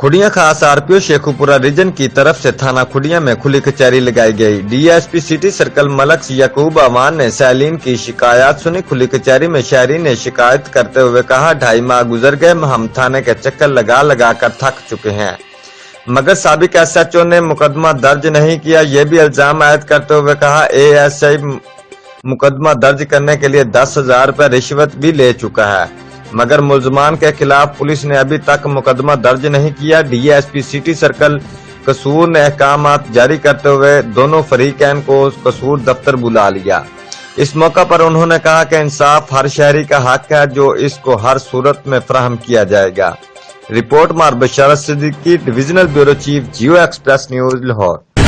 खुडिया खास RPO Sheikhupura reason की तरफ से थाना खुडिया में खुली कचहरी लगाई गई। डीएसपी सिटी सर्कल मलक याकूब अमान ने सैलीन की शिकायत सुनी। खुली कचहरी में शहरी ने शिकायत करते हुए कहा, 2.5 माह गुजर गए, हम थाने के चक्कर लगा कर थक चुके हैं, मगर साबिक एसएचओ ने मुकदमा दर्ज नहीं किया। ये भी इल्जाम आयद करते हुए कहा, एएसआई मुकदमा दर्ज करने के लिए 10,000 रुपए रिश्वत भी ले चुका है, मगर मुलजमान के खिलाफ पुलिस ने अभी तक मुकदमा दर्ज नहीं किया। डीएसपी सिटी सर्कल कसूर ने अहकामात जारी करते हुए दोनों फरीकैन को कसूर दफ्तर बुला लिया। इस मौका पर उन्होंने कहा कि इंसाफ हर शहरी का हक है, जो इसको हर सूरत में फराहम किया जाएगा। रिपोर्ट मार बशारत सिद्दीकी, डिविजनल ब्यूरो चीफ, जियो एक्सप्रेस न्यूज, लाहौर।